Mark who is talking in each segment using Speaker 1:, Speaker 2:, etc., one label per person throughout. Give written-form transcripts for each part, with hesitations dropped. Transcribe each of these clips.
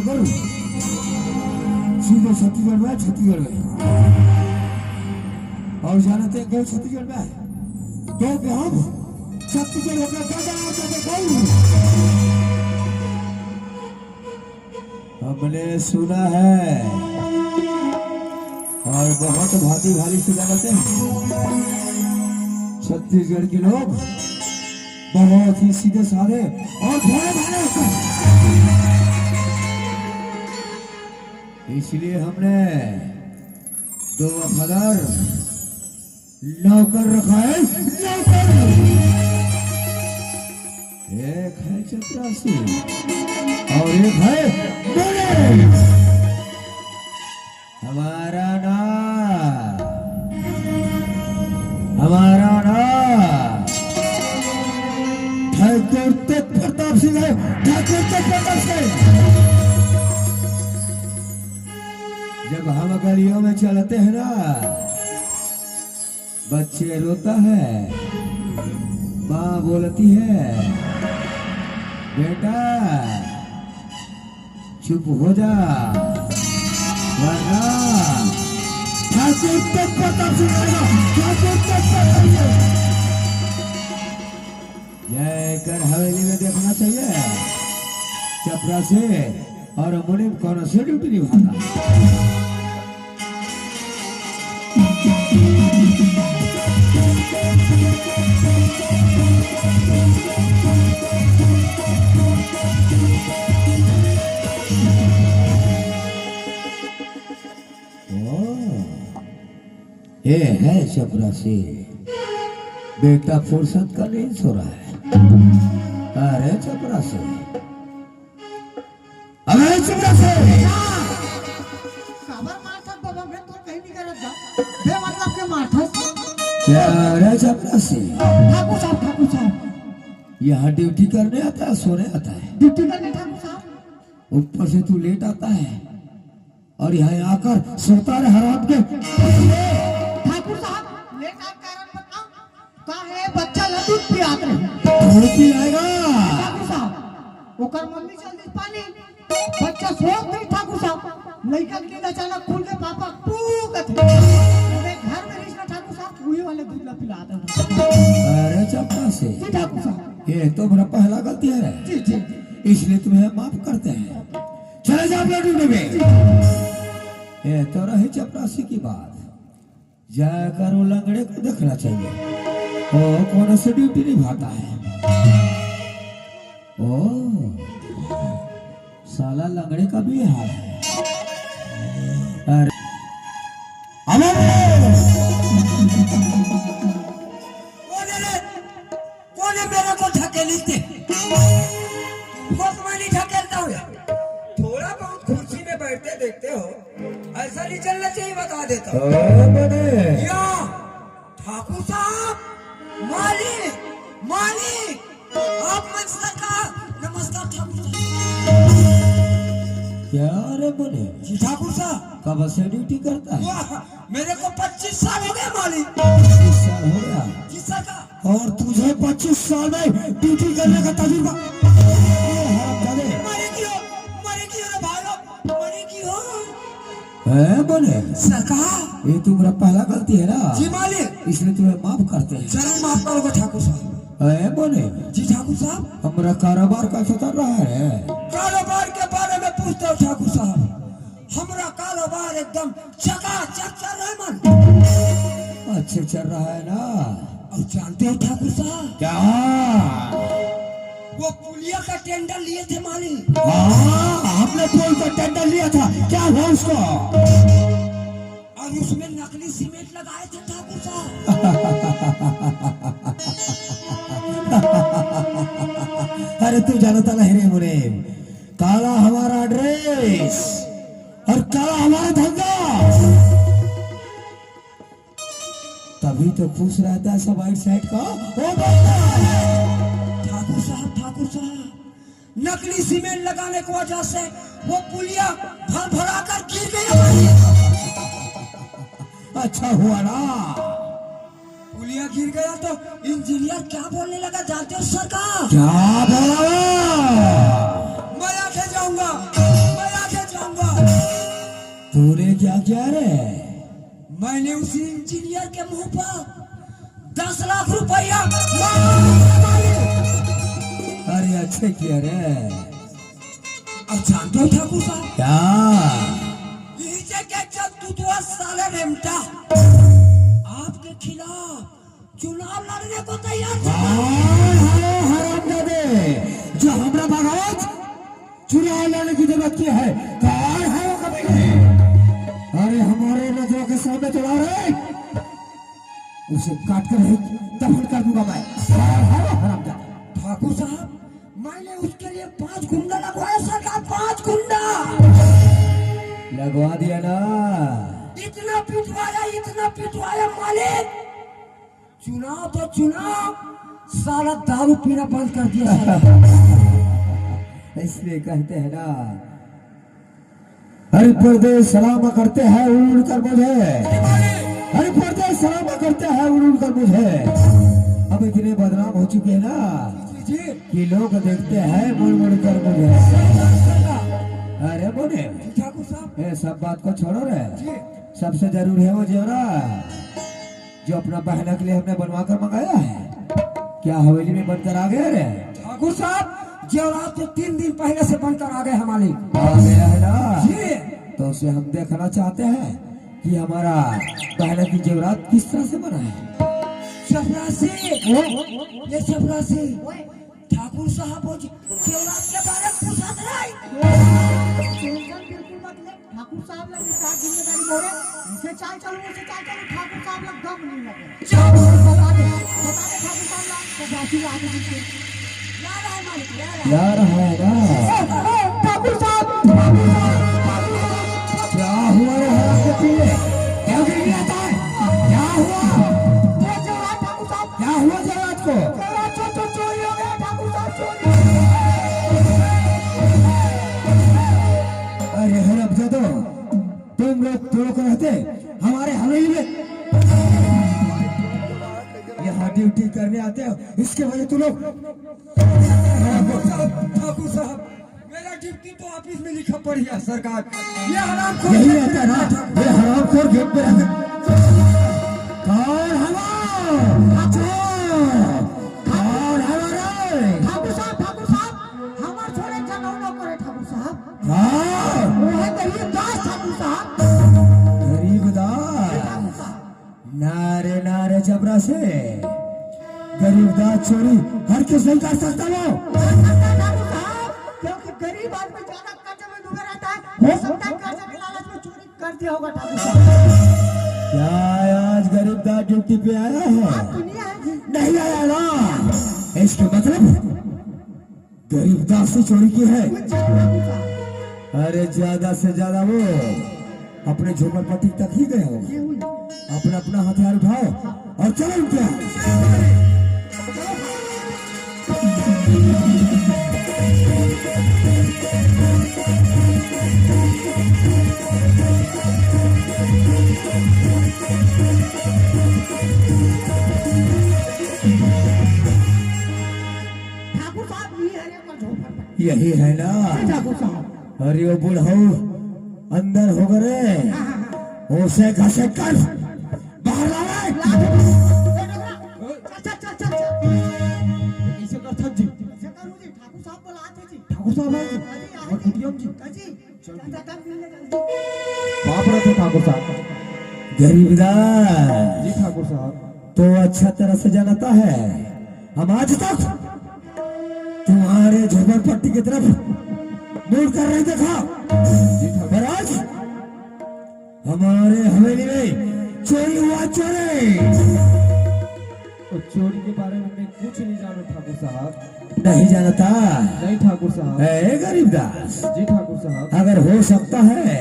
Speaker 1: करूं सीधे छत्तीसगढ़ में और जानते हैं कौन छत्तीसगढ़ में तो हम छत्तीसगढ़ होकर क्या जाना चाहते हमने सुना है और बहुत भांति भाली से करते हैं छत्तीसगढ़ के लोग बहुत ही सीधे साधे और भोले भाले होते हैं। इसलिए हमने दो वफादार नौकर रखा है। नौकर एक है चपरासी और एक है बोले। हमारा नाम ठाकुर तेज प्रताप सिंह है। ठाकुर तेज प्रताप सिंह जब हम गलियों में चलते हैं ना बच्चे रोता है माँ बोलती है बेटा चुप हो जा वरना ठाकुर तेज प्रताप सिंह ठाकुर तेज प्रताप सिंह जयकर हवेली में देखना चाहिए चपरा से और मुनिम कौन से ड्यूटी निभाता। ये है चपरासी बेटा फुर्सत का नहीं सो रहा है। अरे चपरासी अरे चपरासी
Speaker 2: काबर मारथस बाबा मैं तो कहीं नहीं करत जा बे मतलब के मारथस
Speaker 1: क्या अरे चपरासी
Speaker 2: ठाकुर साहब
Speaker 1: यहाँ ड्यूटी करने आता है सोने आता है
Speaker 2: ड्यूटी करने ठाकुर साहब
Speaker 1: ऊपर से तू लेट आता है और यहाँ आकर सोता रहे हराम के
Speaker 2: ठाकुर साहब लेट आप कारण बताओ का है बच्चा ला दूध पियात रहे
Speaker 1: दूध पिलाएगा
Speaker 2: ठाकुर साहब ओकर मम्मी चल दी पानी बच्चा सोत नहीं ठाकुर साहब लड़का के नींद अचानक खुल के पापा पूकत है मैं घर में रिश्ता ठाकुर साहब वही वाले दूध ला पिलाते हैं।
Speaker 1: अरे चपरा से
Speaker 2: जी ठाकुर साहब
Speaker 1: ये तो मेरा पहला गलती है
Speaker 2: जी जी
Speaker 1: इसलिए तुम्हें माफ करते हैं। चले जाओ अपने ड्यूटी में। ये तो रही चपरासी की बात जाकर वो लंगड़े को देखना चाहिए ओ कौन से ड्यूटी निभाता है। ओ साला लंगड़े का भी हाल है। अरे
Speaker 3: कौन है मेरे को ढकेलते तुमको मैं नहीं ढकेलता हूँ थोड़ा बहुत कुर्सी में बैठते देखते हो ऐसा नहीं चलना चाहिए बता देता हूँ। ठाकुर साहब मालिक मालिक आप मंच का नमस्कार ठाकुर साहब।
Speaker 1: क्या रे बोले
Speaker 3: जी ठाकुर साहब
Speaker 1: कब से ड्यूटी करता है।
Speaker 3: मेरे को 25 साल हो गए मालिक
Speaker 1: 25 साल हो गया
Speaker 3: जी सरकार
Speaker 1: और तुझे 25 साल में ड्यूटी करने का तजुर्बा बोले
Speaker 3: सरकार
Speaker 1: ये तुम्हारा पहला गलती है ना
Speaker 3: जी मालिक
Speaker 1: इसलिए तुम्हें माफ करते हैं।
Speaker 3: जरूर माफ करोगे ठाकुर साहब।
Speaker 1: बोले
Speaker 3: जी ठाकुर साहब
Speaker 1: हमारा कारोबार कैसे चल रहा है।
Speaker 3: कारोबार के बारे में पूछते हो ठाकुर साहब हमारा कारोबार एकदम चकाचक चल रहा है मन
Speaker 1: अच्छे चल रहा है ना।
Speaker 3: और जानते हो ठाकुर साहब
Speaker 1: क्या
Speaker 3: वो पुलिया का टेंडर लिए थे मालिक।
Speaker 1: हमने पुल का टेंडर लिया था क्या हुआ उसको
Speaker 3: और उसमें नकली सीमेंट लगाए थे ठाकुर साहब।
Speaker 1: अरे तू जानता नहीं रे मुने काला हमारा ड्रेस और काला हमारा धंधा तभी तो खुश रहता है सब आइट साइड का
Speaker 3: ठाकुर साहब नकली सीमेंट लगाने की वजह से वो पुलिया भर भरा कर गिर गई।
Speaker 1: अच्छा हुआ ना
Speaker 3: पुलिया गिर गया तो इंजीनियर क्या बोलने लगा जानते हो सरकार
Speaker 1: क्या बोला
Speaker 3: मैं आके जाऊंगा मैं
Speaker 1: तूने क्या किया रे?
Speaker 3: मैंने उसी इंजीनियर के मुंह पर 10 लाख रुपया मारे।
Speaker 1: अरे अच्छे किया रे।
Speaker 3: अब जानते हो ठाकुर साहब,
Speaker 1: क्या?
Speaker 3: नीचे के चतुर्थ साले रेमटा आपके खिलाफ चुनाव लड़ने को तैयार था।
Speaker 1: हरामजादे, जो हमरा बगावत चुनाव लड़ने की जरूरत की है, कौन है वो कभी? अरे हमारे नजरों के सामने चला रहे, उसे काट कर ही दफन कर दूंगा मैं। हरामजादे।
Speaker 3: ठाकुर साहब, मैंने उसके लिए 5 गुंडा लगवाया सरकार, 5 गुंडा
Speaker 1: लगवा दिया ना।
Speaker 3: इतना पिटवाया मालिक। चुनाव तो चुनाव, सारा दारू पीना बंद कर दिया है।
Speaker 1: इसलिए कहते हैं ना, हरि प्रदेश सलाम करते हैं उड़ कर मुझे, हरि प्रदेश सलाम करते हैं उड़ कर मुझे। अब इतने बदनाम हो चुके हैं ना कि लोग देखते हैं मुड़ मुड़ कर मुझे। अरे बोले
Speaker 3: ठाकुर साहब,
Speaker 1: ये सब बात को छोड़ो रे, सबसे जरूरी है वो जेवरा जो अपना बहना के लिए हमने बनवा कर मंगाया है। क्या हवेली में बनकर आ गया रे?
Speaker 3: ठाकुर साहब, जेवरात तो 3 दिन पहले से बनकर आ गए हमारे।
Speaker 1: आ गया है ना
Speaker 3: जी।
Speaker 1: तो उसे हम देखना चाहते हैं कि हमारा बहना की जेवरात किस तरह से बना है।
Speaker 3: चपरासी, ये चपरासी ठाकुर साहब वो जेवरात के बारे में पूछा था।
Speaker 2: टेंशन बिल्कुल मत ले, ठाकुर साहब लग साथ जिम्मेदारी मोरे। ऐसे चाल चलो ठाकुर साहब लग दम नहीं लगे। बता दे ठाकुर साहब लग तो बाकी आगे पीछे यार है मालिक,
Speaker 1: यार है ना।
Speaker 2: ठाकुर साहब
Speaker 1: क्या हुआ रे हराम के पीले? क्या गिर गया था? क्या हुआ?
Speaker 2: ठाकुर साहब,
Speaker 1: क्या हुआ जेवरात को?
Speaker 2: तो चोरी हो गया ठाकुर साहब, चोरी।
Speaker 1: अरे हरामजादो, तुम लोग तो लोग रहते हमारे हवेली में, यहाँ ड्यूटी करने आते हो, इसके वजह तुम लोग।
Speaker 3: ठाकुर साहब, मेरा ड्यूटी तो ऑफिस में लिखा पड़ी है सरकार। ये हराम
Speaker 1: यही रहता है ना, ये हरामखोर गेट पे रहता है। कौन है वो? कौन है वो रे?
Speaker 2: ठाकुर साहब हमार छोड़े जनौनो करे ठाकुर साहब।
Speaker 1: हाँ,
Speaker 2: वो है गरीबदास ठाकुर साहब।
Speaker 1: गरीबदास। नारे नारे जबरा से गरीबदास चोरी हर किस नहीं कर सकता वो।
Speaker 2: ठाकुर साहब, क्योंकि गरीब आदमी ज्यादा कर्ज में डूबे रहता है, हो सकता है कर्ज के लालच में चोरी कर दिया होगा ठाकुर साहब।
Speaker 1: क्या आज गरीबदास ड्यूटी पे आया है?
Speaker 2: दुनिया है जी।
Speaker 1: नहीं आया ना, इसके मतलब गरीबदास से चोरी की है।
Speaker 2: ठाकुर साहब,
Speaker 1: अरे ज्यादा से ज्यादा वो अपने झोपड़पट्टी तक ही गए हो। अपना अपना हथियार उठाओ और चलो उनके यहाँ।
Speaker 2: ठाकुर साहब ये है पर झोपड़पट्टी।
Speaker 1: यही है ना।
Speaker 2: ठाकुर साहब,
Speaker 1: अरे वो बुढ़ऊ अंदर हो गए, उसे घसे कर बाहर लावे।
Speaker 2: चल।
Speaker 1: इसे कर थक जी।
Speaker 2: ऐसे करूँ जी, ठाकुर साहब बुलाते जी।
Speaker 1: ठाकुर साहब आए जी।
Speaker 2: और
Speaker 1: कुटियम जी। बाप रे ठाकुर साहब। गरीबदास
Speaker 4: जी ठाकुर साहब।
Speaker 1: तो अच्छा तरह से जानता है, हम आज तक तुम्हारे झोपड़पट्टी की तरफ मुड़ कर नहीं देखा, पर आज हमारे हवेली में चोरी हुआ। चोरी
Speaker 4: और चोरी के बारे में मैं कुछ नहीं जानू ठाकुर साहब।
Speaker 1: नहीं जानता?
Speaker 4: नहीं ठाकुर साहब।
Speaker 1: ए गरीबदास,
Speaker 4: जी ठाकुर साहब।
Speaker 1: अगर हो सकता है,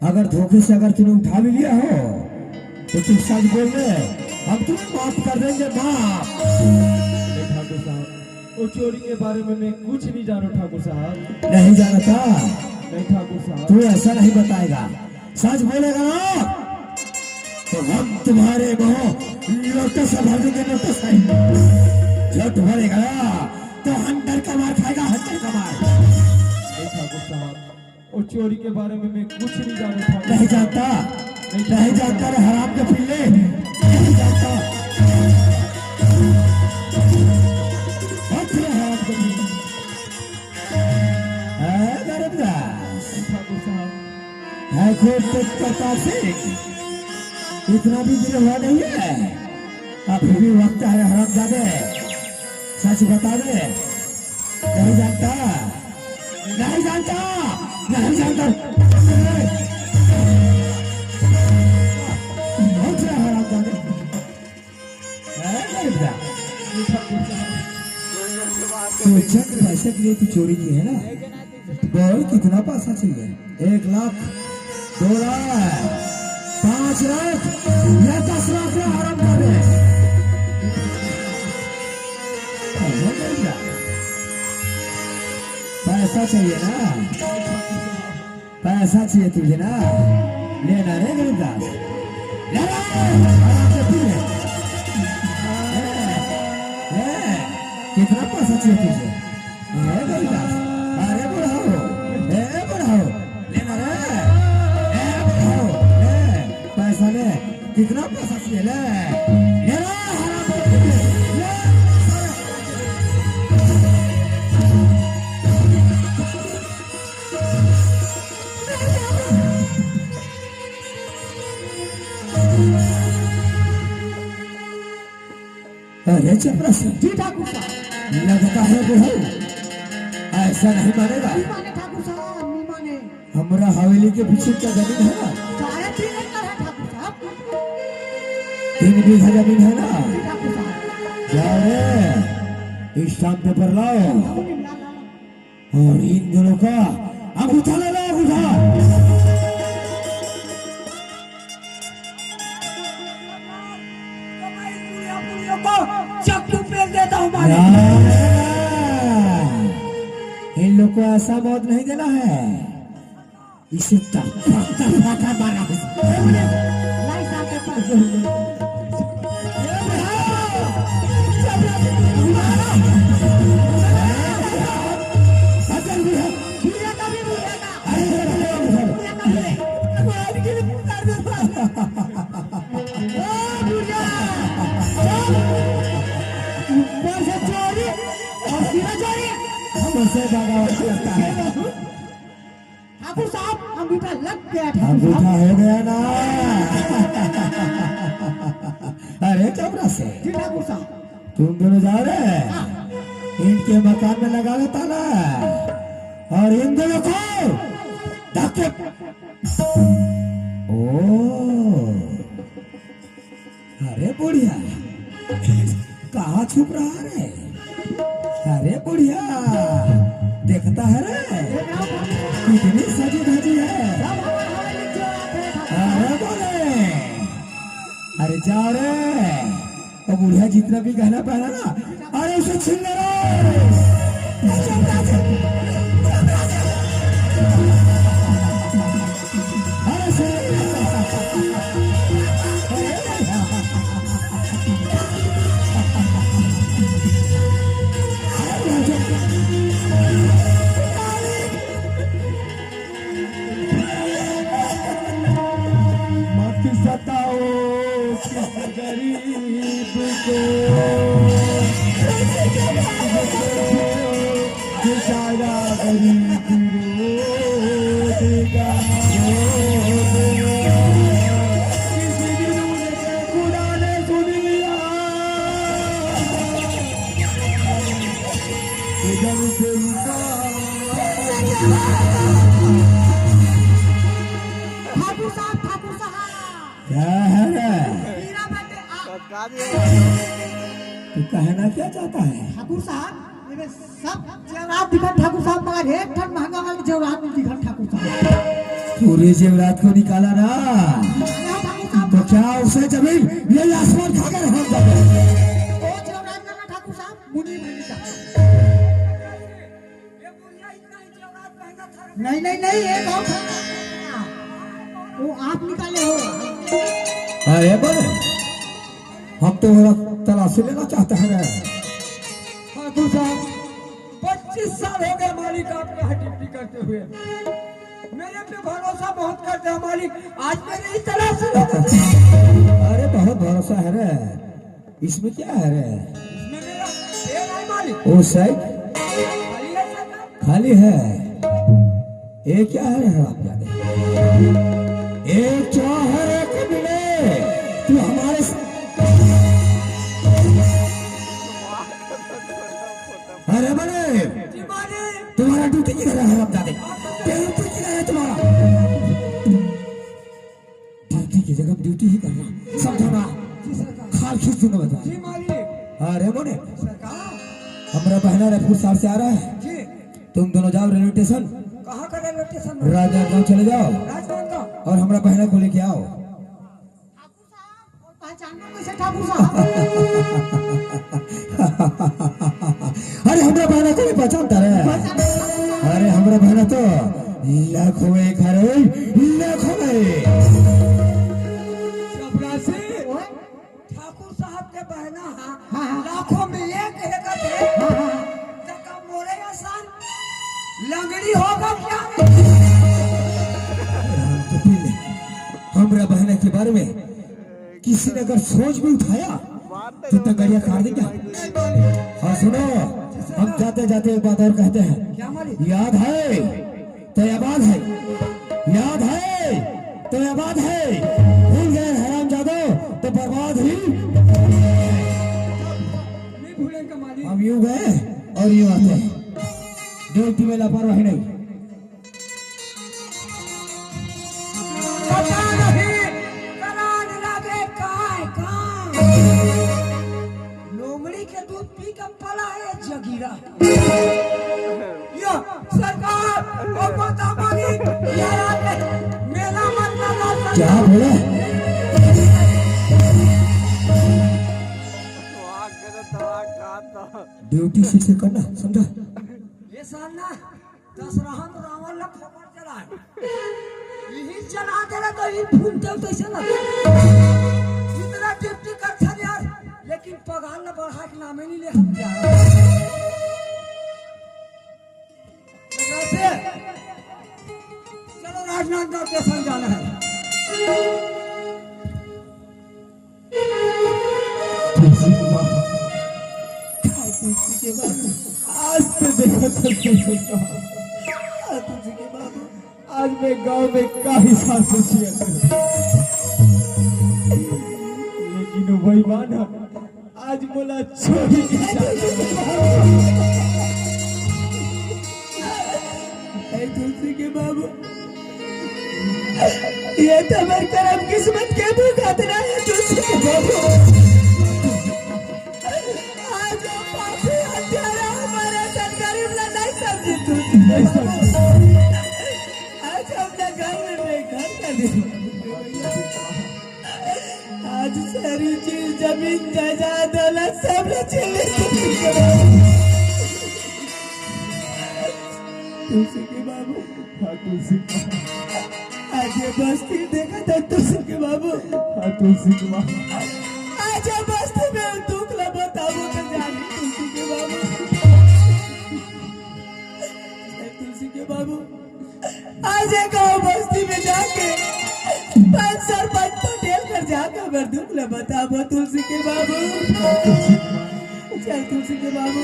Speaker 1: अगर धोखे से अगर तूने उठा भी लिया हो तो तुम सच बोल दे, हम तुम्हें माफ कर देंगे। माफ।
Speaker 4: नहीं ठाकुर साहब, वो चोरी के बारे में मैं कुछ नहीं जानू ठाकुर साहब।
Speaker 1: नहीं जानता?
Speaker 4: नहीं ठाकुर साहब।
Speaker 1: तू ऐसा नहीं बताएगा, सच बोलेगा ना तो हम तुम्हारे मुंह लोटस से भर देंगे। लोटस है, झूठ बोलेगा ना तो हंटर का मार खाएगा, हंटर का मार।
Speaker 4: नहीं ठाकुर साहब, वो चोरी के बारे में मैं कुछ नहीं जानू ठाकुर
Speaker 1: नहीं
Speaker 4: साहब।
Speaker 1: जानता, नहीं जानता रे हराम के पिल्ले, नहीं जानता। अच्छा हराम के पिल्ले। गरीबदास,
Speaker 4: ठाकुर साहब
Speaker 1: है खुद तेज प्रताप सिंह, इतना भी गिरे हुआ नहीं है। अभी भी वक्त है हरामजादे, सच बता दे। नहीं जानता, नहीं जानता, नहीं जानता। बहुत से हरामजादे। गरीबदास,
Speaker 4: ठाकुर साहब
Speaker 1: तो चंद पैसे के लिए तू चोरी की है ना? बोल कितना पैसा चाहिए? 1 लाख, 2 लाख, 5 लाख या 10 लाख में आराम कर दे। पैसा चाहिए ना? पैसा चाहिए तुझे ना? लेना रे गरीबदास, लेना आराम से पी ले। कितना पैसा चाहिए तुझे? गरीबदास, अरे बढ़ाओ, बढ़ाओ, लेना रे, बढ़ाओ, ले, पैसा ले, कितना पैसा चाहिए? ले, ले रे, हराम के पिल्ले, ले, अरे चपरासी,
Speaker 2: जी ठाकुर साहब।
Speaker 1: लगता है बुढ़ऊ ऐसा नहीं मानेगा।
Speaker 2: नहीं माने ठाकुर साहब, नहीं माने।
Speaker 1: हमारा हवेली के पीछे का जमीन है ना?
Speaker 2: साढ़े 3 एकड़ है ठाकुर साहब।
Speaker 1: 3 बीघा जमीन है ना?
Speaker 2: जी ठाकुर साहब।
Speaker 1: जाओ रे, स्टाम्प पेपर लाओ
Speaker 2: ला, ला।
Speaker 1: और इन दोनों का अंगूठा ले लो, अंगूठा।
Speaker 3: चक्कू पेल देता हूँ मारे।
Speaker 1: इन लोग को ऐसा मौत नहीं देना है, इसे फाका मारा है।
Speaker 2: लाई साहब के पास। बुढ़िया का भी, बुढ़िया का। बुढ़िया का भी। मार के लिए पुकार देता। ओ बुढ़िया, ऊपर से चोरी और सीधा चोरी।
Speaker 1: हमसे बगावत करता है।
Speaker 2: ठाकुर साहब, अंगूठा लग गया ठाकुर
Speaker 1: अंगूठा
Speaker 2: साहब।
Speaker 1: हो गया ना? अरे चपरासी,
Speaker 2: जी ठाकुर साहब।
Speaker 1: तुम दोनों जा रहे हैं, इनके मकान में लगा लो ताला और इन दोनों को धक्के। ओ, अरे बुढ़िया, कहाँ छुप रहा रे? अरे बुढ़िया, देखता है रे, कितनी सजी धजी है। अरे बोले, अरे जाओ रे, और बुढ़िया जितना भी गहना पहना ना, अरे उसे छीन ले रे। अरे
Speaker 4: मत सताओ किस गरीब को, बेचारा गरीब रोएगा, किसी दिन उनके खुदा ने सुन लिया, जब से
Speaker 2: ठाकुर साहब, ठाकुर साहब।
Speaker 1: क्या है रे?
Speaker 2: हीरा बेटे,
Speaker 1: तू कहना क्या चाहता है?
Speaker 2: ठाकुर साहब, ये सब जेवरात दिखत ठाकुर साहब, मगर एक ठन महंगा वाले जेवरात नहीं दिखत ठाकुर साहब।
Speaker 1: पूरे जेवरात को निकाला ना,
Speaker 2: हाँ, ठाकुर साहब।
Speaker 1: तो क्या उसे जमीन ये आसमान खाकर हम जाते?
Speaker 2: वो जेवरात करना ठाकुर साहब, मुनी बनी का।
Speaker 3: ये बुढ़िया इतना ही जेवरात महंगा था।
Speaker 2: नहीं नहीं नहीं, ये बहुत है। वो आप निकाले हो।
Speaker 1: अरे बोले, हम तो तलाशी लेना चाहते हैं रे।
Speaker 3: ठाकुर साहब, 25 साल हो गए मालिक आपका ड्यूटी करते हुए। मेरे पे भरोसा बहुत करते हैं मालिक। आज मेरे इस तरह से
Speaker 1: अरे बहुत भरोसा है रे, इसमें क्या है रे?
Speaker 3: इसमें मेरा शेर है मालिक।
Speaker 1: वो साइड
Speaker 3: खाली है सरकार।
Speaker 1: खाली है। ये क्या है रे आप जाने? एक चौहर एक मिले तू हमारे अरे बने
Speaker 3: जी मालिक।
Speaker 1: तुम्हारा ड्यूटी किधर है आप जाने? ड्यूटी किधर है तुम्हारा? ड्यूटी की जगह ड्यूटी ही करना, समझो ना?
Speaker 3: जी सरकार।
Speaker 1: खाल खींच दूंगा बता।
Speaker 3: जी मालिक।
Speaker 1: अरे बोले
Speaker 3: सरकार।
Speaker 1: हमारा बहना रायपुर शहर से आ रहा है,
Speaker 3: जी
Speaker 1: तुम दोनों जाओ रेलवे स्टेशन,
Speaker 3: कहाँ का रेलवे स्टेशन में?
Speaker 1: राजनांदगांव चले जाओ
Speaker 3: राजनांदगांव।
Speaker 1: और हमारा बहना को लेके आओ।
Speaker 2: ठाकुर साहब और पहचानना कैसे ठाकुर साहब?
Speaker 1: अरे हमारा बहना को भी पहचानता रहे। अरे हमारा बहना तो लाखों में एक है, लाखों में।
Speaker 3: चपरासी।
Speaker 2: ओए,
Speaker 3: ठाकुर साहब के बहना
Speaker 2: हाँ।
Speaker 3: लाखों में एक है कहते। तका मोरे आसान लंगड़ी होगा क्या?
Speaker 1: राम तो पी ले। हमारा बहना के बारे में किसी ने अगर सोच भी उठाया तो तगड़िया काट दे क्या? और सुनो, हम जाते जाते एक बात और कहते हैं,
Speaker 3: क्या मालिक?
Speaker 1: याद है तो आबाद है, याद है तो आबाद है, भूल गए हराम जादो तो बर्बाद ही।
Speaker 3: नहीं भूलेंगे मालिक।
Speaker 1: हम यूं गए और यूं आते हैं, ड्यूटी में लापरवाही नहीं।
Speaker 3: पता नहीं करान लगे काय काम। लोमड़ी के दूध पी कर पला है जगीरा। या सरकार और पता मालिक यार आके मेला मतलब
Speaker 1: क्या बोला? ड्यूटी ठीक से करना, समझा?
Speaker 3: ये साल ना दशरहन रावण ला खबर चला यही चला दे तो ही फूटते तो ऐसे ना इतना ड्यूटी कर था यार, लेकिन पगार न बढ़ा के नामे नहीं ले हम जा से चलो राजनांदगांव स्टेशन जाना है।
Speaker 4: आज तो देखो तुलसी के बाबू, आज मैं गांव में काफी सांस सोचिए, लेकिन वही माना आज बोला छोड़ी तुलसी के बाबू, ये तो मेरे करम किस्मत के भूख खतरा है तुलसी के बाबू। आज वो पापी हत्यारा हमारा गरीब ना नहीं समझे तुलसी, आज हमने घर में घर कर दिया। आज सारी चीज जमीन जायदाद दौलत सब ले चले तुलसी के बाबू। हाँ तुलसी, आज ये बस्ती देखा था तुलसी के बाबू। हाँ तुलसी के बाबू, आज ये बस्ती में दुख ला बताबो तो जानी तुलसी के बाबू। तुलसी के बाबू, आज ये गाँव बस्ती में जाके पंच सरपंच पटेल कर जाकर मैं दुख ला बताबो तुलसी के बाबू। चल तुलसी के बाबू।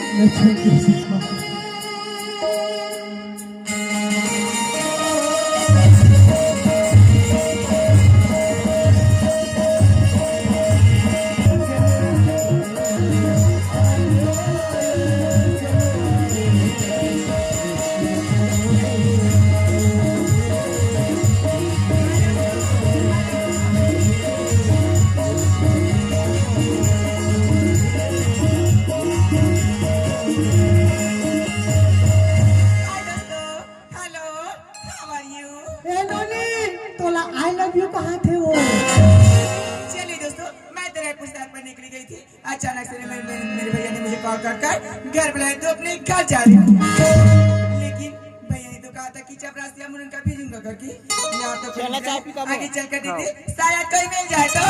Speaker 2: ए नोनी, तोला आई लव यू कहाँ थे वो?
Speaker 3: चलिए दोस्तों, मैं तो रायपुर शहर पर निकली गई थी, अचानक से मेरे भैया ने मुझे कॉल कर घर बुलाया तो अपने घर जा रही हूँ। लेकिन भैया ने तो कहा था कि चपरासी हम उनका भेजूंगा करके, यहाँ तो आगे चल कर देखते शायद कोई मिल जाए तो।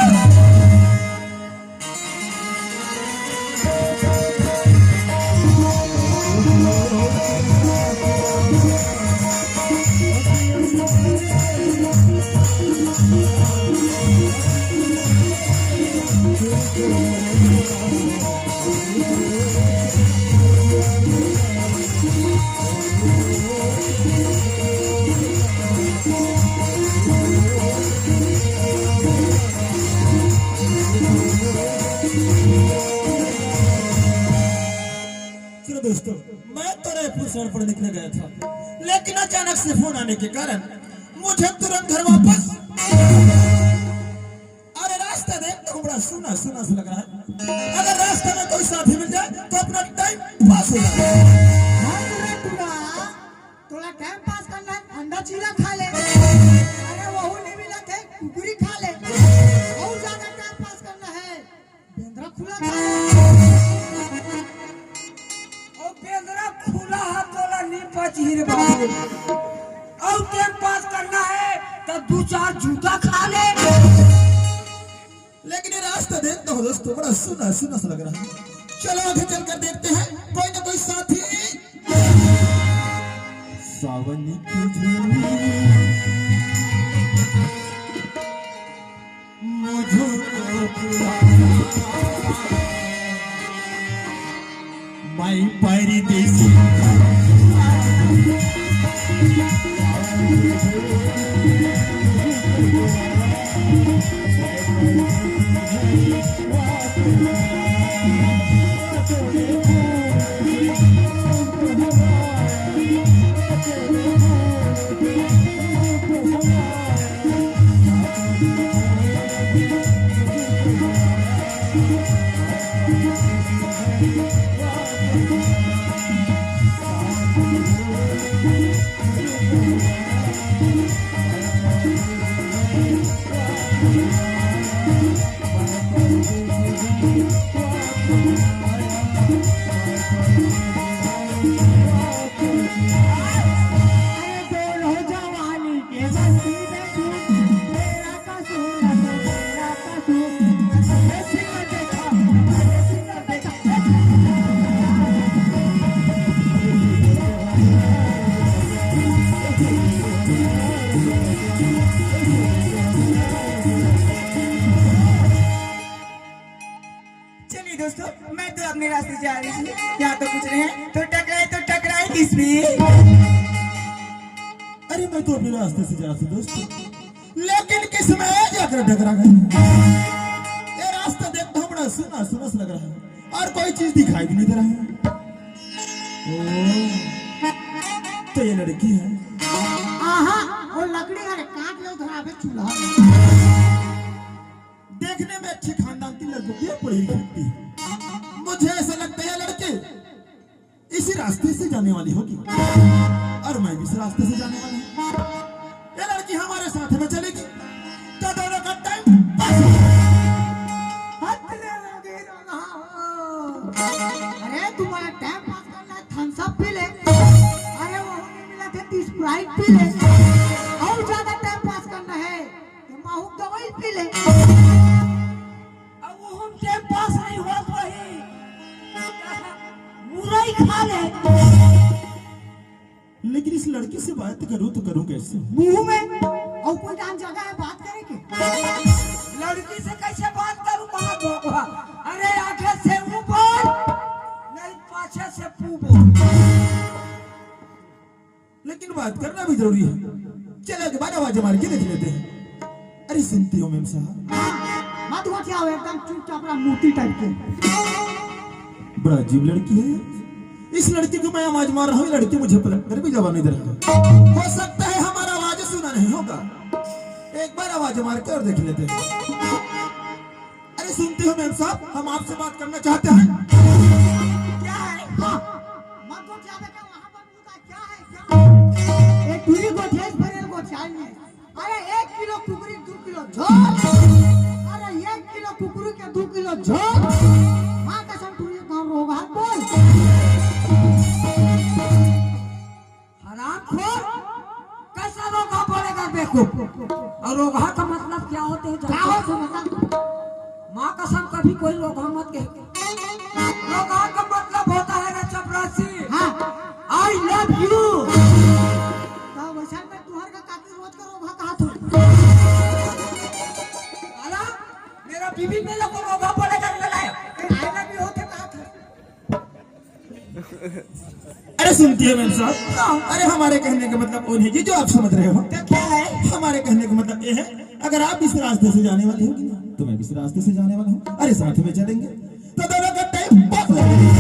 Speaker 1: चलो दोस्तों, मैं तो रायपुर शहर पर निकल गया था, लेकिन अचानक से फोन आने के कारण मुझे तुरंत घर वापस। अरे रास्ता देख तो बड़ा सुना सुना सा लग रहा है। अगर रास्ते में कोई साथी मिल जाए तो अपना टाइम पास हो जाए।
Speaker 2: थोड़ा टाइम पास करना है, अंडा चीला खा ले। अरे वो नहीं मिला थे, कुकुरी खा ले। और ज्यादा टाइम पास करना है, बेंद्रा खुला खा ले।
Speaker 3: और बेंद्रा खुला हाथ वाला नहीं पची रे बाबू। और टाइम पास करना है तो 2-4 जूता खा ले।
Speaker 1: लेकिन ये रास्ता देखता हूँ दोस्तों, बड़ा सुना सुना सा लग रहा है। चलो आगे चलकर देखते हैं कोई ना कोई साथी। सावन की झूली मुझको मैं परदेसी
Speaker 3: चलिए दोस्तों, मैं तो अपने रास्ते जा रही थी। यहाँ तो कुछ नहीं है, तो टकराए किसमें?
Speaker 1: अरे मैं तो अपने रास्ते से जा रहा था दोस्तों, लेकिन किसमें जाकर टकरा गया। ये रास्ता देखता हूँ बड़ा सुना सुना सा लग रहा है और कोई चीज दिखाई भी नहीं दे रहा है। ओह, तो ये लड़की है।
Speaker 2: आहा, वो लकड़ी हरे काट लो धरा पे चूल्हा।
Speaker 1: देखने में अच्छे खानदान की लड़की है, पढ़ी लिखी है। मुझे ऐसा लगता है लड़के इसी रास्ते से जाने वाली होगी और मैं भी इस रास्ते से जाने वाला हूँ। ये लड़की हमारे साथ में चलेगी तो दोनों का टाइम पास हो जाएगा।
Speaker 2: अरे तुम्हारा टाइम पास करना है, थम्स अप पी ले। अरे वो नहीं मिला थे तो स्प्राइट पी ले। और ज्यादा टाइम पास करना है तो माहूक दवाई पी ले।
Speaker 3: अब वो हम टाइम पास नहीं हो पाई, मुरई खा ले।
Speaker 1: लेकिन इस लड़की से बात करूं तो करूं कैसे?
Speaker 2: मुंह में और कोई जान जगह है बात करे के?
Speaker 3: लड़की से कैसे बात करूं महाभोगा? अरे आगे से ऊपर नहीं पाछे से पूबो।
Speaker 1: लेकिन बात करना भी जरूरी है। चलो के बाद आवाज मार के देख लेते हैं। अरे सुनते हो मेम साहब?
Speaker 2: मत गोठियाओ, एकदम चुपचाप रहा, मूर्ति टाइप के।
Speaker 1: बड़ा अजीब लड़की है। इस लड़की को मैं आवाज मार रहा हूँ, लड़की मुझे पलट कर भी जवाब नहीं दे रहा। हो सकता है हमारा आवाज सुना नहीं होगा। एक बार आवाज मार के और देख लेते हैं। अरे सुनते हो मेम साहब, हम आपसे बात करना चाहते हैं।
Speaker 2: क्या है? हाँ, मत गोठियाओ, बेटा वहाँ पर पूछा क्या है? क्या है? एक टूरी गोठिया इस भरे गोठिया में। अरे 1 किलो कुकुरी 2 किलो झोल। अरे 1 किलो कुकुरी के 2 किलो झोल। माँ कसम टूरी गाँव रोगा बोल।
Speaker 3: हरामखोर, कैसा रोगा बोलेगा बेवकूफ? और रोगा का मतलब क्या होते है?
Speaker 2: क्या हो तो बता।
Speaker 3: माँ कसम कभी कोई रोगा मत कहे। रोगा का मतलब होता है ना चपरासी।
Speaker 2: हाँ,
Speaker 3: आई लव यू।
Speaker 2: तो वैसा में तुहर का काकी रोज का रोगा कहा था।
Speaker 3: अला मेरा बीवी मेरे को रोगा बोलेगा ललाया।
Speaker 2: आई लव यू होते कहा था।
Speaker 1: अरे
Speaker 5: सुनती है मैम साहब, अरे हमारे कहने का मतलब वो नहीं कि जो आप समझ रहे हो।
Speaker 3: तो क्या है?
Speaker 5: हमारे कहने का मतलब ये है, अगर आप इस रास्ते से जाने वाली होगी तो मैं भी इस रास्ते से जाने वाला हूँ, अरे साथ में चलेंगे तो दोनों का टाइम पास हो जाएगा।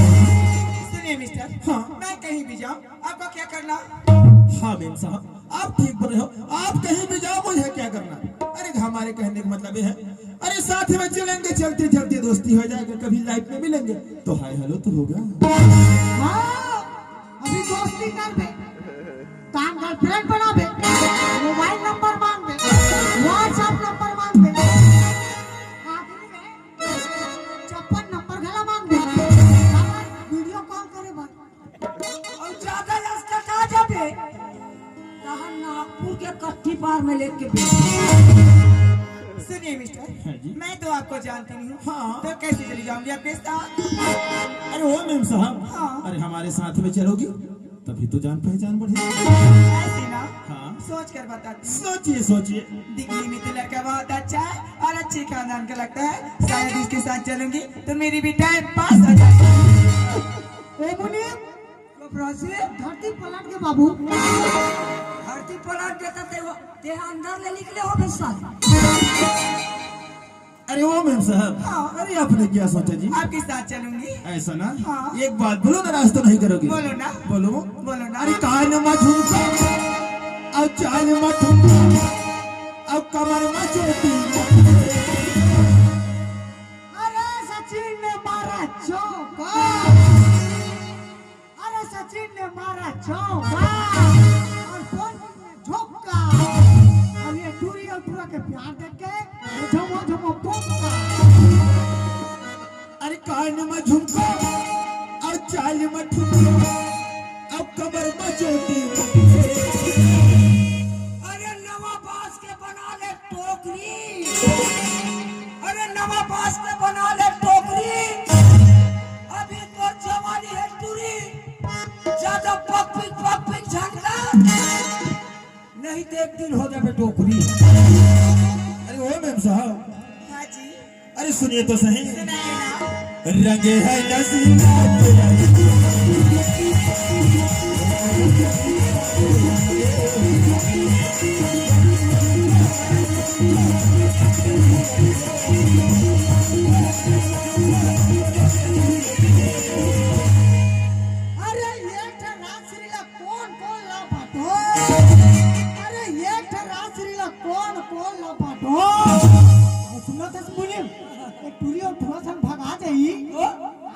Speaker 3: सुनिए मिस्टर,
Speaker 5: हाँ।
Speaker 3: मैं कहीं भी जाऊँ आपको क्या करना?
Speaker 5: हाँ मैम साहब, आप ठीक बोल रहे हो, आप कहीं भी जाओ मुझे क्या करना। अरे हमारे कहने का मतलब ये है, अरे साथ में चलेंगे, चलते चलते दोस्ती हो जाएगा, कभी लाइफ में मिलेंगे तो हाय हेलो तो होगा।
Speaker 2: हाँ, अभी दोस्ती कर बे, काम गर्लफ्रेंड बना बे, मोबाइल नंबर मांग बे, व्हाट्सएप नंबर मांग बे, आखिरी में चप्पन नंबर घला मांग बे, वीडियो कॉल करे बा।
Speaker 4: और ज्यादा रास्ता कहाँ जाबे? कहाँ नागपुर के कट्टी पार में लेके
Speaker 3: सुनिए
Speaker 5: हाँ
Speaker 3: मिस्टर,
Speaker 5: जी।
Speaker 3: मैं तो आपको जानती नहीं हूँ,
Speaker 5: हाँ।
Speaker 3: तो कैसे चली जाऊंगी आपके साथ?
Speaker 5: अरे वो मैम साहब,
Speaker 3: हाँ।
Speaker 5: अरे हमारे साथ में चलोगी तभी तो जान पहचान बढ़ेगी।
Speaker 3: ऐसे ना,
Speaker 5: हाँ।
Speaker 3: सोच कर बताती हूँ।
Speaker 5: सोचिए सोचिए।
Speaker 3: दिखने में तो लड़का बहुत अच्छा है और अच्छे खानदान का लगता है, शायद इसके साथ चलूंगी तो मेरी भी टाइम पास हो जाएगी।
Speaker 2: ए मुनीम,
Speaker 4: से
Speaker 2: धरती पलट के बाबू,
Speaker 4: धरती पलट देता ते अंदर ले निकले हो बे साल।
Speaker 5: अरे वो मैम साहब,
Speaker 3: हाँ।
Speaker 5: अरे आपने क्या सोचा जी?
Speaker 3: आपके साथ चलूंगी।
Speaker 5: ऐसा ना,
Speaker 3: हाँ।
Speaker 5: एक बात बोलो ना, रास्ता नहीं करोगे?
Speaker 3: बोलो ना।
Speaker 5: बोलो।
Speaker 3: बोलो ना।
Speaker 5: अरे कान में झुमका और चाल में ठुमका और कमर में चोटी।
Speaker 2: अरे सचिन ने मारा चौका, अरे सचिन ने मारा चौका और धोनी ने झोंका, और ये टूरी और टूरा के प्यार देख के झमो झमो पोका।
Speaker 5: अरे कान में झुमका और चाल में ठुमका और कमर में चोटी।
Speaker 4: अरे नवा बांस के बना ले टोकरी, अरे नवा बांस के बना ले टोकरी, अभी तो जवानी है टूरी, ज्यादा पक पिक झंडा नहीं तो एक दिन हो जाए टोकरी।
Speaker 5: अरे वो मैम साहब,
Speaker 3: हाँ जी,
Speaker 5: अरे सुनिए तो सही।
Speaker 3: सुनाइए ना।
Speaker 5: रंगे है नसीबा तेरा,
Speaker 2: अरे ये रात्रि ला कौन ला बाटो, अरे ये रात्रि ला कौन ला बाटो। सुनो तो मुनीम, ये टूरी और टूरा सन भगा जाई,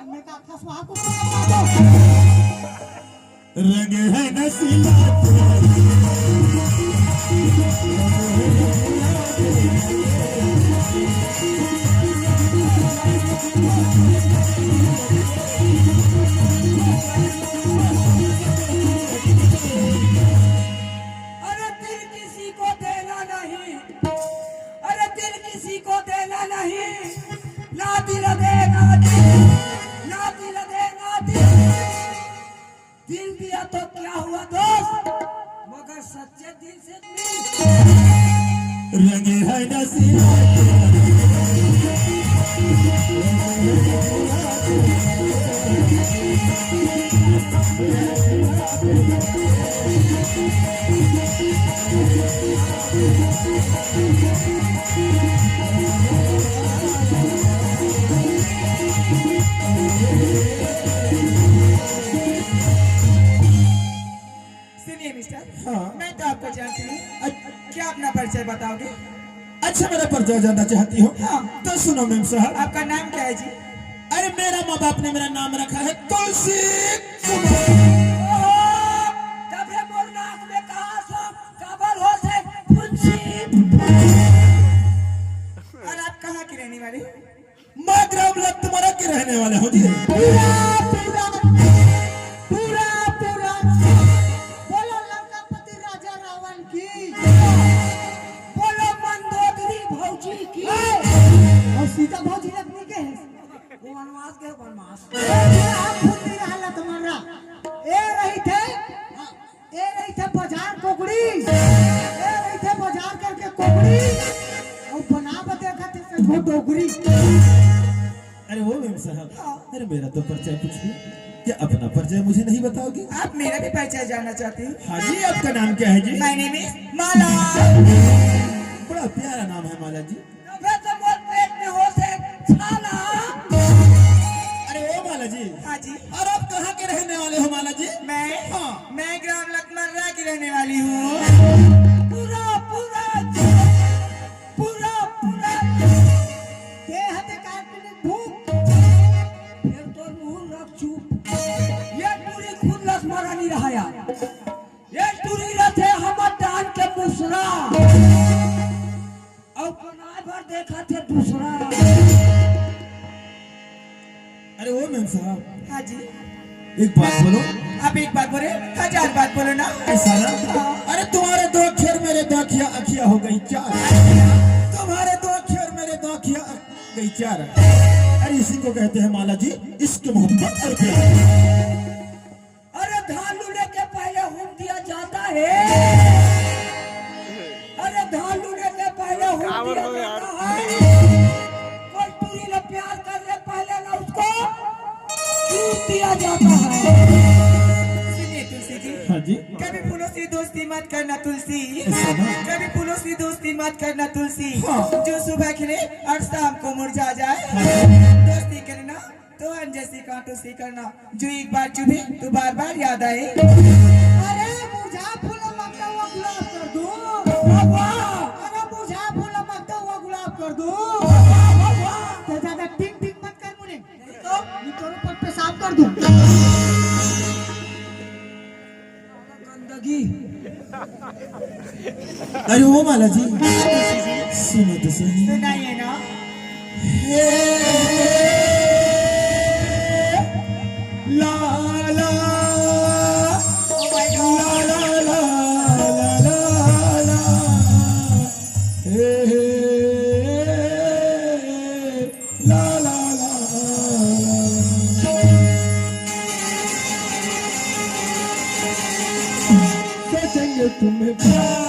Speaker 2: मैं का खसवा को दो।
Speaker 5: रंगे है नसीबा तेरा,
Speaker 4: अरे दिल किसी को देना नहीं, अरे दिल किसी को देना नहीं, ना दिल दे ना दिल, ना दिल दे ना दिल, दिल दिया तो क्या हुआ दोस्त, मगर सच्चे दिल से मिल।
Speaker 5: रंगे है नसीबा तेरा,
Speaker 3: सुनिए मिस्टर,
Speaker 5: हाँ।
Speaker 3: मैं तो आपको जानती हूँ, क्या अपना परिचय बताओगे?
Speaker 5: अच्छा मेरा परिचय जानना चाहती हो?
Speaker 3: हाँ।
Speaker 5: तो सुनो मैम साहब,
Speaker 3: आपका नाम क्या है जी?
Speaker 5: अरे मेरा माँ बाप ने मेरा नाम रखा है तुलसी कुमार।
Speaker 4: तबे मोरनाथ में कहा सब काबल हो से पुंछी।
Speaker 3: और आप कहाँ की रहने वाली?
Speaker 5: मैं ग्राम लत्तमरा के रहने वाले हूँ जी।
Speaker 2: पूरा बोलो लंकापति राजा रावण की,
Speaker 4: बोलो मंदोदरी भौजी की।
Speaker 2: और सीता भौजी लगनी के है।
Speaker 4: वो वनवास के वनवास।
Speaker 2: आप खुद नहीं रहला तुम्हारा, ए रही थे बाजार कोकड़ी, ए रही थे बाजार करके कोकड़ी, और बना बते खाते से वो डोगरी।
Speaker 5: अरे वो मैम साहब, अरे मेरा तो परिचय पूछिए। क्या अपना परिचय मुझे नहीं बताओगे?
Speaker 3: आप मेरा भी परिचय जानना चाहते हैं?
Speaker 5: हाँ जी, आपका नाम क्या है जी?
Speaker 3: माय नेम इज माला।
Speaker 5: बड़ा प्यारा नाम है माला जी। अरे ओ माला जी,
Speaker 3: हाँ जी,
Speaker 5: और आप कहाँ के रहने वाले हो माला जी?
Speaker 3: मैं
Speaker 5: हाँ।
Speaker 3: मैं ग्राम लखमर्रा की रहने वाली हूँ।
Speaker 2: पूरा पूरा पूरा पूरा देह ते काटने भूख
Speaker 4: फिर तो मुंह रख चुप। ये टूरी खुद लसमरा नहीं रहा यार। ये टूरी रथे हमर दान के मुसरा। और कनाय भर देखा थे दूसरा।
Speaker 5: अरे ओ मैम साहब,
Speaker 3: हाँ जी,
Speaker 5: एक बात बोलो।
Speaker 3: आप एक बात बोले, 1000 बात बोलो ना।
Speaker 5: ऐसा ना? अरे तुम्हारे दो अक्षर मेरे दो अखिया हो गई चार। तुम्हारे दो अक्षर मेरे दो अखिया गई चार। अरे इसी को कहते हैं माला जी इश्क मोहब्बत और प्यार।
Speaker 4: अरे धान लूने के पहले हुम दिया जाता है। अरे धान लूने के पहले हुम दिया जाता है। कोई टूरी ने प्यार करने पहले ना उसको छूट दिया जाता है।
Speaker 3: सुनिए तुलसी जी,
Speaker 5: हाँ जी,
Speaker 3: कभी फूलों से दोस्ती मत करना तुलसी।
Speaker 5: ऐसा ना?
Speaker 3: कभी फूलों से दोस्ती मत करना तुलसी।
Speaker 5: हाँ।
Speaker 3: जो सुबह खिले और शाम को मुरझा जाए। दोस्ती करना तो अनजैसी कांटों से करना, जो एक बार चुभे तो बार बार याद आए।
Speaker 2: अरे मुझा फूल मांगता हुआ गुलाब कर दो। अरे मुझा फूल मांगता हुआ गुलाब कर दो। तो ज्यादा टिंग टिंग मत कर मुझे, नहीं तो ऊपर पेशाब कर दूं।
Speaker 4: गंदगी।
Speaker 5: अरे ओ माला जी, सुनो तो सही।
Speaker 3: सुनाइए ना।
Speaker 5: ला ला
Speaker 3: Oh my God.
Speaker 5: ला ला ला ला ला हे ला ला ला। सोचेंगे तुम्हें प्यार